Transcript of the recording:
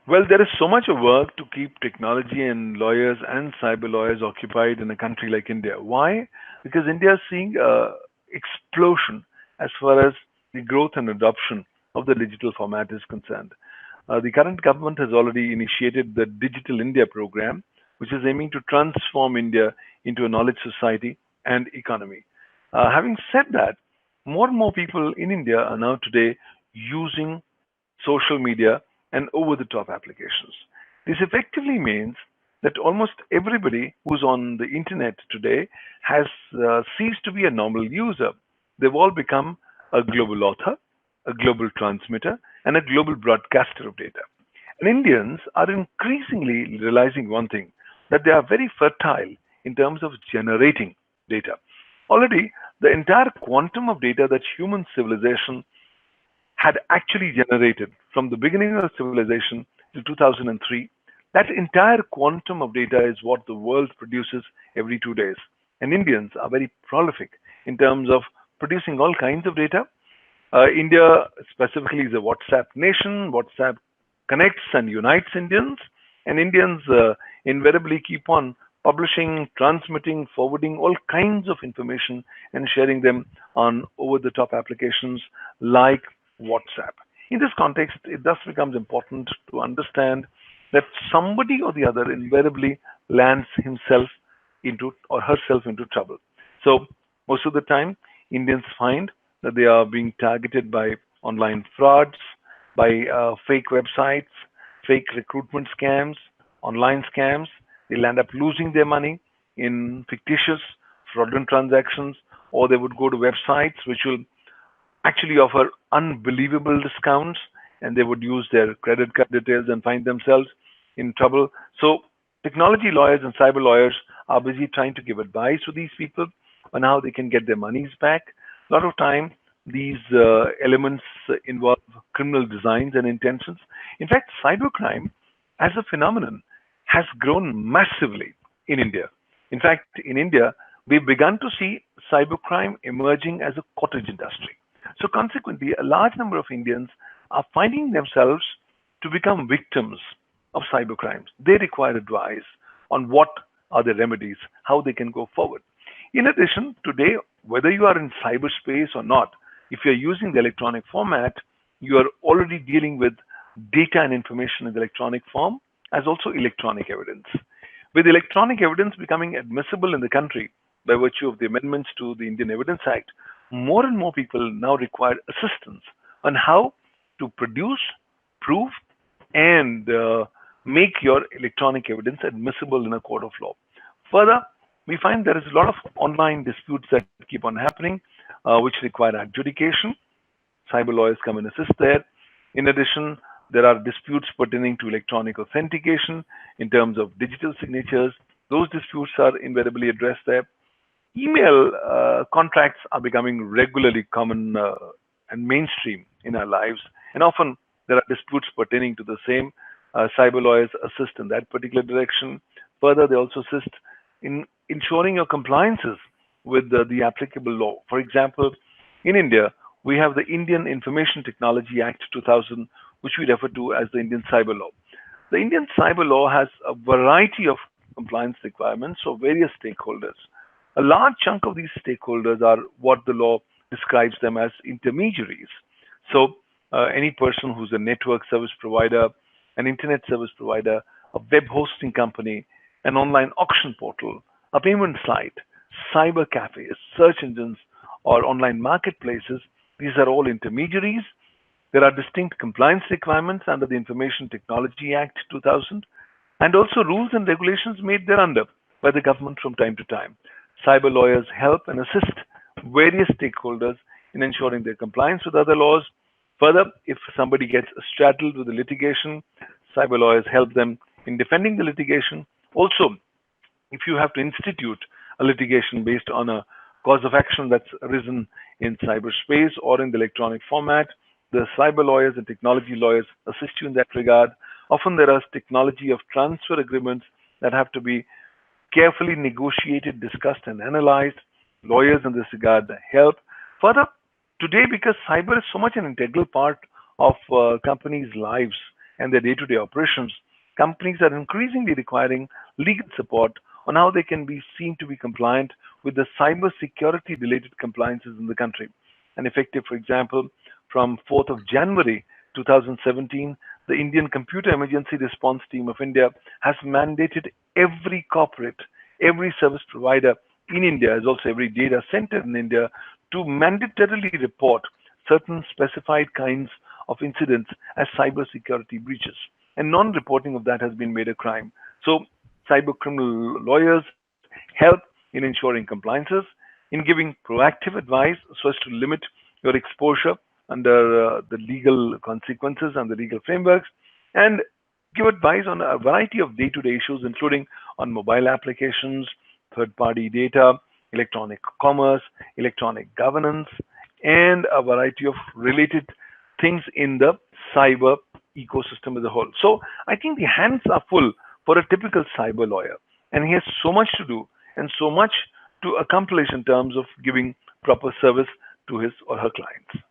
Well, there is so much of work to keep technology and lawyers and cyber lawyers occupied in a country like India. Why? Because India is seeing a explosion as far as the growth and adoption of the digital format is concerned. The current government has already initiated the Digital India program, which is aiming to transform India into a knowledge society and economy. Having said that, more and more people in India are now today using social media, and over the top applications. This effectively means that almost everybody who's on the internet today has ceased to be a normal user. They've all become a global author, a global transmitter, and a global broadcaster of data. And Indians are increasingly realizing one thing, that they are very fertile in terms of generating data. Already, the entire quantum of data that human civilization had actually generated from the beginning of civilization till 2003. That entire quantum of data is what the world produces every 2 days. And Indians are very prolific in terms of producing all kinds of data. India specifically is a WhatsApp nation. WhatsApp connects and unites Indians, and Indians invariably keep on publishing, transmitting, forwarding all kinds of information and sharing them on over the top applications like WhatsApp. In this context, it thus becomes important to understand that somebody or the other invariably lands himself into or herself into trouble. So, most of the time, Indians find that they are being targeted by online frauds, by fake websites, fake recruitment scams, online scams. They'll end up losing their money in fictitious, fraudulent transactions, or they would go to websites which will actually offer unbelievable discounts, and they would use their credit card details and find themselves in trouble. So, technology lawyers and cyber lawyers are busy trying to give advice to these people on how they can get their monies back. A lot of time, these elements involve criminal designs and intentions. In fact, cybercrime as a phenomenon has grown massively in India. In fact, in India, we've begun to see cybercrime emerging as a cottage industry. So, consequently, a large number of Indians are finding themselves to become victims of cyber crimes. They require advice on what are the remedies, how they can go forward. In addition, today, whether you are in cyberspace or not, if you're using the electronic format, you are already dealing with data and information in the electronic form as also electronic evidence. With electronic evidence becoming admissible in the country by virtue of the amendments to the Indian Evidence Act, more and more people now require assistance on how to produce, prove, and make your electronic evidence admissible in a court of law. Further, we find there is a lot of online disputes that keep on happening, which require adjudication. Cyber lawyers come and assist there. In addition, there are disputes pertaining to electronic authentication in terms of digital signatures. Those disputes are invariably addressed there. Email contracts are becoming regularly common and mainstream in our lives, and often there are disputes pertaining to the same. Cyber lawyers assist in that particular direction. Further, they also assist in ensuring your compliances with the applicable law. For example, in India, we have the Indian Information Technology Act 2000, which we refer to as the Indian Cyber Law. The Indian Cyber Law has a variety of compliance requirements of various stakeholders. A large chunk of these stakeholders are what the law describes them as intermediaries. So, any person who's a network service provider, an internet service provider, a web hosting company, an online auction portal, a payment site, cyber cafes, search engines, or online marketplaces, these are all intermediaries. There are distinct compliance requirements under the Information Technology Act 2000, and also rules and regulations made thereunder by the government from time to time. Cyber lawyers help and assist various stakeholders in ensuring their compliance with other laws. Further, if somebody gets straddled with the litigation, cyber lawyers help them in defending the litigation. Also, if you have to institute a litigation based on a cause of action that's arisen in cyberspace or in the electronic format, the cyber lawyers and technology lawyers assist you in that regard. Often there are technology of transfer agreements that have to be carefully negotiated, discussed, and analyzed. Lawyers in this regard help. Further, today, because cyber is so much an integral part of companies' lives and their day-to-day operations, companies are increasingly requiring legal support on how they can be seen to be compliant with the cyber security related compliances in the country. And effective, for example, from 4th of January 2017, the Indian Computer Emergency Response Team of India has mandated every corporate, every service provider in India, as also every data center in India, to mandatorily report certain specified kinds of incidents as cybersecurity breaches. And non-reporting of that has been made a crime. So cyber criminal lawyers help in ensuring compliances, in giving proactive advice so as to limit your exposure under the legal consequences and the legal frameworks, and give advice on a variety of day-to-day issues, including on mobile applications, third-party data, electronic commerce, electronic governance, and a variety of related things in the cyber ecosystem as a whole. So I think the hands are full for a typical cyber lawyer, and he has so much to do and so much to accomplish in terms of giving proper service to his or her clients.